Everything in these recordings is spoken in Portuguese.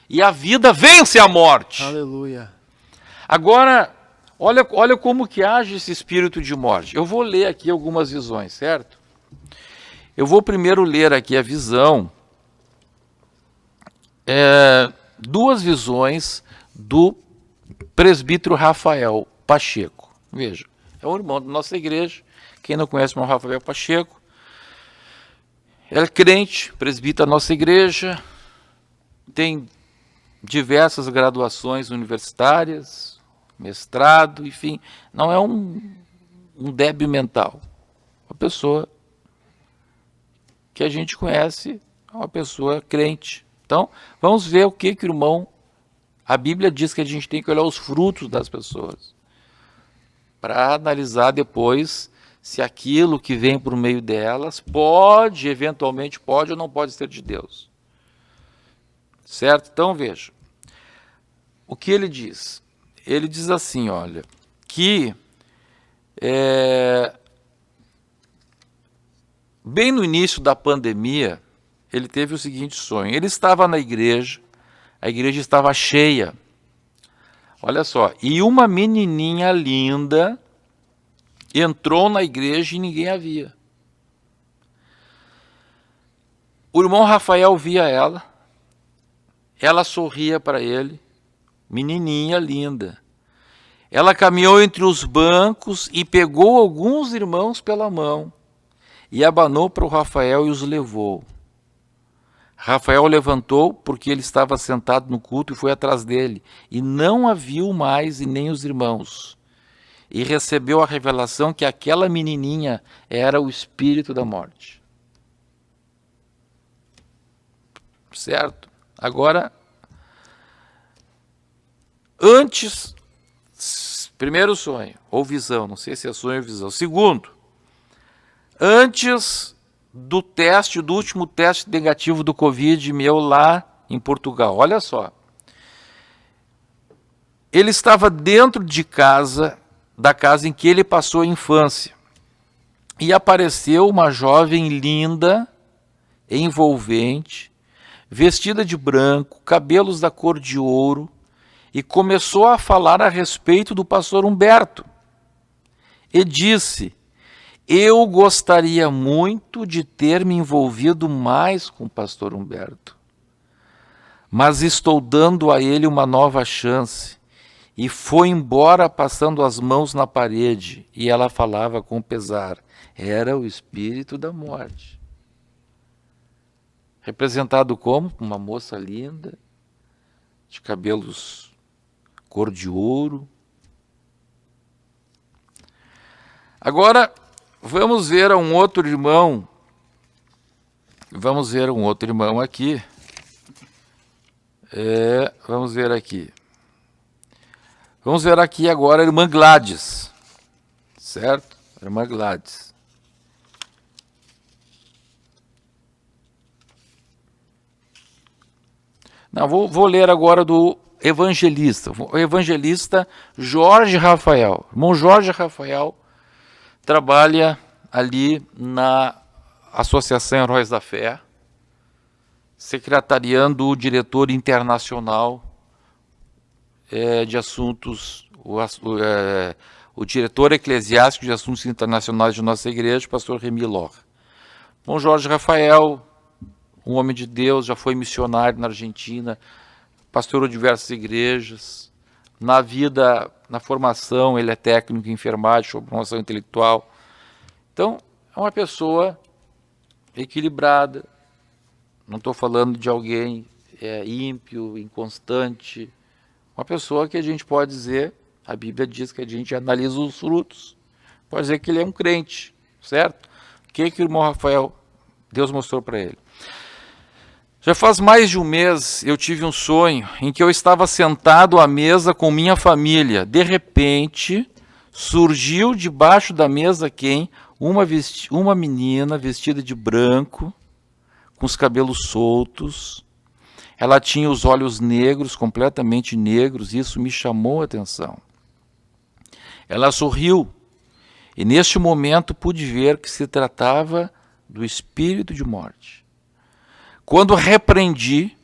E a vida vence a morte. Aleluia. Agora, olha como que age esse espírito de morte. Eu vou ler aqui algumas visões, certo? Eu vou primeiro ler aqui a visão, duas visões do presbítero Rafael Pacheco. Veja, é um irmão da nossa igreja. Quem não conhece o irmão Rafael Pacheco, é crente, presbítero da nossa igreja, tem diversas graduações universitárias, mestrado, enfim, não é um débil mental. Uma pessoa que a gente conhece, uma pessoa crente. Então, vamos ver o que o irmão... A Bíblia diz que a gente tem que olhar os frutos das pessoas, para analisar depois se aquilo que vem por meio delas pode, eventualmente pode ou não pode ser de Deus. Certo? Então, veja. O que ele diz? Ele diz assim, olha, que bem no início da pandemia, ele teve o seguinte sonho. Ele estava na igreja, a igreja estava cheia. Olha só, e uma menininha linda entrou na igreja e ninguém a via. O irmão Rafael via ela sorria para ele, menininha linda. Ela caminhou entre os bancos e pegou alguns irmãos pela mão e abanou para o Rafael e os levou. Rafael levantou porque ele estava sentado no culto e foi atrás dele, e não a viu mais e nem os irmãos. E recebeu a revelação que aquela menininha era o espírito da morte. Certo? Agora, antes, primeiro sonho, ou visão, não sei se é sonho ou visão. Segundo, antes do teste, do último teste negativo do Covid meu lá em Portugal, olha só. Ele estava dentro de casa, da casa em que ele passou a infância, e apareceu uma jovem linda, envolvente, vestida de branco, cabelos da cor de ouro, e começou a falar a respeito do pastor Humberto. E disse: eu gostaria muito de ter me envolvido mais com o pastor Humberto, mas estou dando a ele uma nova chance. E foi embora passando as mãos na parede, e ela falava com pesar. Era o espírito da morte. Representado como? Uma moça linda, de cabelos cor de ouro. Agora, vamos ver um outro irmão. Vamos ver um outro irmão aqui. Vamos ver aqui. Vamos ver aqui agora a irmã Gladys. Certo? A irmã Gladys. Não, vou ler agora do evangelista. O evangelista Jorge Rafael. O irmão Jorge Rafael trabalha ali na Associação Heróis da Fé, secretariando o diretor internacional de assuntos, o diretor eclesiástico de assuntos internacionais de nossa igreja, o pastor Remy Lor. Bom, Jorge Rafael, um homem de Deus, já foi missionário na Argentina, pastorou diversas igrejas, na vida, na formação, ele é técnico em enfermagem, formação intelectual. Então, é uma pessoa equilibrada, não estou falando de alguém ímpio, inconstante, uma pessoa que a gente pode dizer, a Bíblia diz que a gente analisa os frutos, pode dizer que ele é um crente, certo? O que o irmão Rafael, Deus mostrou para ele? Já faz mais de um mês eu tive um sonho em que eu estava sentado à mesa com minha família. De repente, surgiu debaixo da mesa quem? Uma menina vestida de branco, com os cabelos soltos. Ela tinha os olhos negros, completamente negros, e isso me chamou a atenção. Ela sorriu, e neste momento pude ver que se tratava do espírito de morte. Quando repreendi,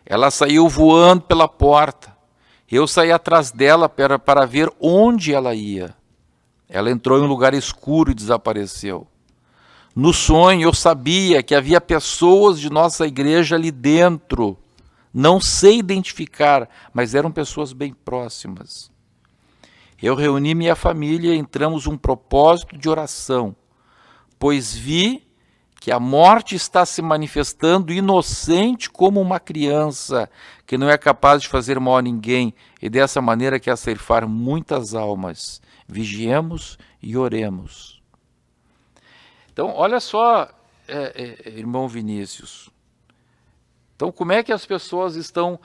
Ela saiu voando pela porta. Eu saí atrás dela para ver onde ela ia. Ela entrou em um lugar escuro e desapareceu. No sonho eu sabia que havia pessoas de nossa igreja ali dentro. Não sei identificar, mas eram pessoas bem próximas. Eu reuni minha família e entramos um propósito de oração, pois vi que a morte está se manifestando inocente como uma criança, que não é capaz de fazer mal a ninguém, e dessa maneira quer ceifar muitas almas. Vigiemos e oremos. Então, olha só, irmão Vinícius. Então, como é que as pessoas estão...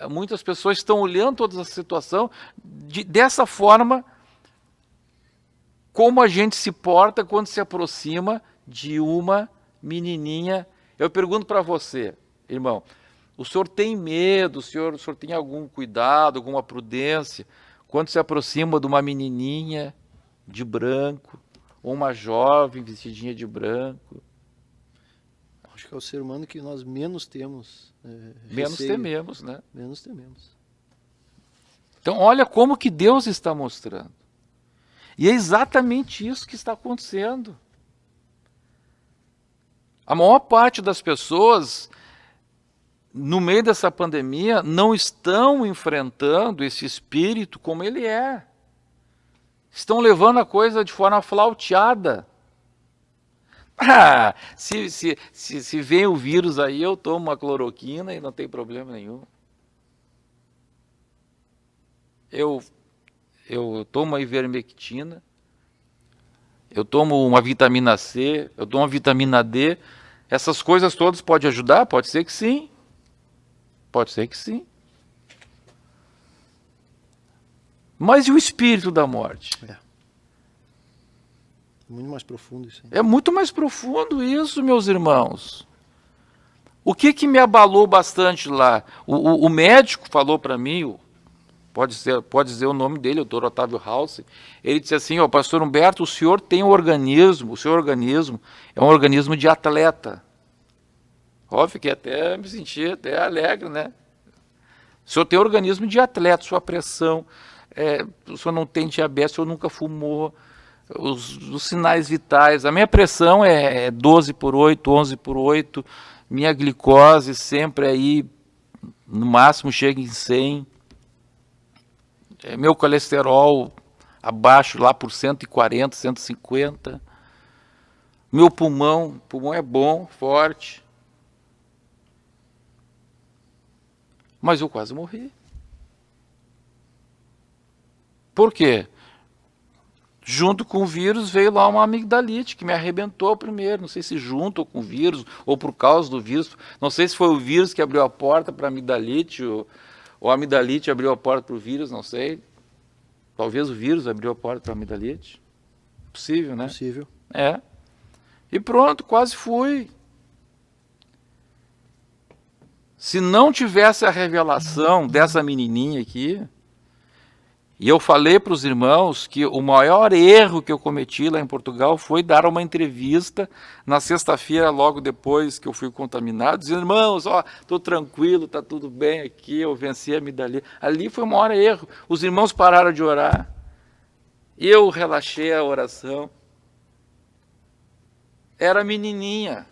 muitas pessoas estão olhando toda essa situação dessa forma, como a gente se porta quando se aproxima de uma menininha. Eu pergunto para você, irmão, o senhor tem medo, o senhor tem algum cuidado, alguma prudência, quando se aproxima de uma menininha de branco, ou uma jovem vestidinha de branco? Acho que é o ser humano que nós menos temos menos receio. tememos, né? Menos tememos. Então, olha como que Deus está mostrando. E é exatamente isso que está acontecendo. A maior parte das pessoas, no meio dessa pandemia, não estão enfrentando esse espírito como ele é. Estão levando a coisa de forma flauteada. Se vem o vírus aí, eu tomo uma cloroquina e não tem problema nenhum. Eu tomo uma ivermectina, eu tomo uma vitamina C, eu tomo uma vitamina D. Essas coisas todas podem ajudar? Pode ser que sim. Pode ser que sim. Mas e o espírito da morte? É muito mais profundo isso aí. É muito mais profundo isso, meus irmãos. O que me abalou bastante lá? O médico falou para mim, pode dizer o nome dele, o Dr. Otávio House, ele disse assim, pastor Humberto, o senhor tem um organismo, o seu organismo é um organismo de atleta. Fiquei até, me senti até alegre, né? O senhor tem um organismo de atleta, sua pressão, o senhor não tem diabetes, o senhor nunca fumou, os sinais vitais, a minha pressão é 12/8, 11/8, minha glicose sempre aí, no máximo chega em 100, meu colesterol abaixo lá por 140, 150, meu pulmão é bom, forte, mas eu quase morri. Por quê? Junto com o vírus veio lá uma amigdalite que me arrebentou primeiro, não sei se junto com o vírus ou por causa do vírus, não sei se foi o vírus que abriu a porta para a amigdalite ou a amigdalite abriu a porta para o vírus, não sei. Talvez o vírus abriu a porta para a amigdalite. Possível, né? Possível. E pronto, quase fui. Se não tivesse a revelação dessa menininha aqui, e eu falei para os irmãos que o maior erro que eu cometi lá em Portugal foi dar uma entrevista na sexta-feira, logo depois que eu fui contaminado, dizendo, irmãos, estou tranquilo, está tudo bem aqui, eu venci a amigdalite. Ali foi o maior erro. Os irmãos pararam de orar, eu relaxei a oração. Era menininha.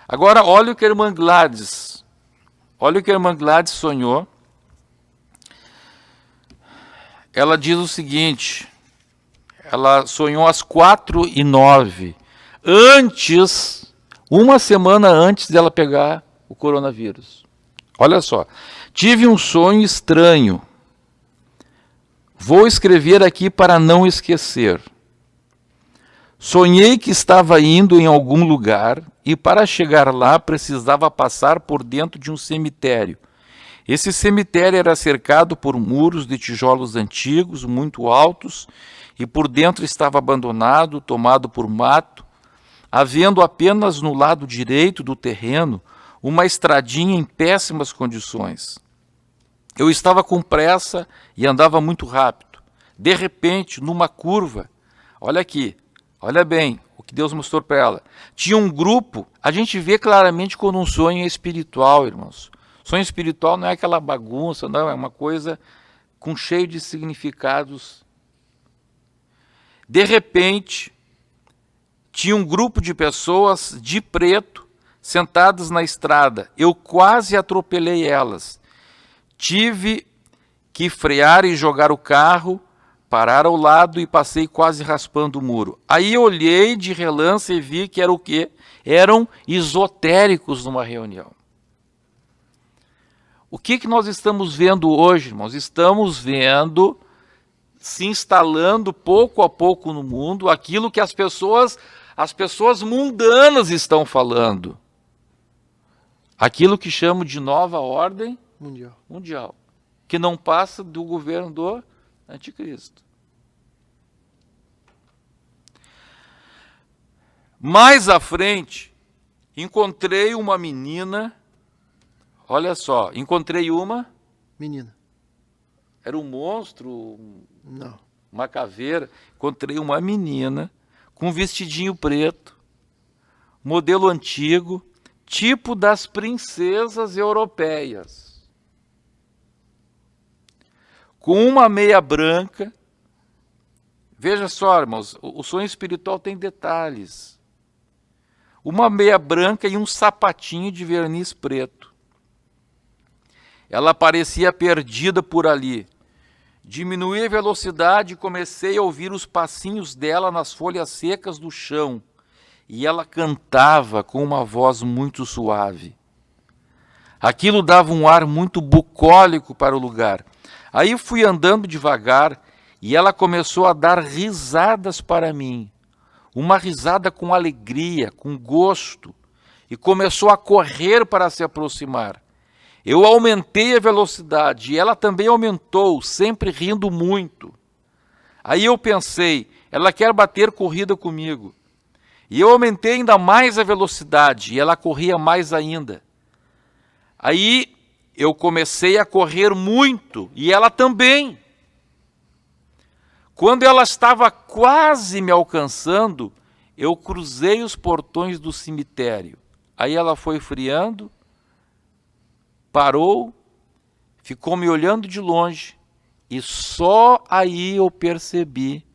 Agora, olha o que a irmã Gladys sonhou. Ela diz o seguinte, ela sonhou às 4h09, uma semana antes dela pegar o coronavírus. Olha só, tive um sonho estranho. Vou escrever aqui para não esquecer. Sonhei que estava indo em algum lugar e para chegar lá precisava passar por dentro de um cemitério. Esse cemitério era cercado por muros de tijolos antigos, muito altos, e por dentro estava abandonado, tomado por mato, havendo apenas no lado direito do terreno uma estradinha em péssimas condições. Eu estava com pressa e andava muito rápido. De repente, numa curva, olha aqui, olha bem, que Deus mostrou para ela. Tinha um grupo, a gente vê claramente quando um sonho é espiritual, irmãos. Sonho espiritual não é aquela bagunça, não, é uma coisa com cheio de significados. De repente, tinha um grupo de pessoas de preto sentadas na estrada. Eu quase atropelei elas. Tive que frear e jogar o carro, parar ao lado e passei quase raspando o muro. Aí eu olhei de relance e vi que era o quê? Eram esotéricos numa reunião. O que nós estamos vendo hoje, irmãos? Estamos vendo se instalando pouco a pouco no mundo aquilo que as pessoas mundanas estão falando. Aquilo que chamo de nova ordem mundial, que não passa do governo do Anticristo. Mais à frente, encontrei uma menina, olha só, encontrei uma menina. Era um monstro, Não. uma caveira. Encontrei uma menina com um vestidinho preto, modelo antigo, tipo das princesas europeias. Com uma meia branca. Veja só, irmãos, o sonho espiritual tem detalhes. Uma meia branca e um sapatinho de verniz preto. Ela parecia perdida por ali. Diminuí a velocidade e comecei a ouvir os passinhos dela nas folhas secas do chão. E ela cantava com uma voz muito suave. Aquilo dava um ar muito bucólico para o lugar. Aí fui andando devagar e ela começou a dar risadas para mim. Uma risada com alegria, com gosto. E começou a correr para se aproximar. Eu aumentei a velocidade e ela também aumentou, sempre rindo muito. Aí eu pensei, ela quer bater corrida comigo. E eu aumentei ainda mais a velocidade e ela corria mais ainda. Aí eu comecei a correr muito e ela também. Quando ela estava quase me alcançando, eu cruzei os portões do cemitério. Aí ela foi friando, parou, ficou me olhando de longe e só aí eu percebi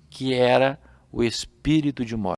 que era o espírito de morte.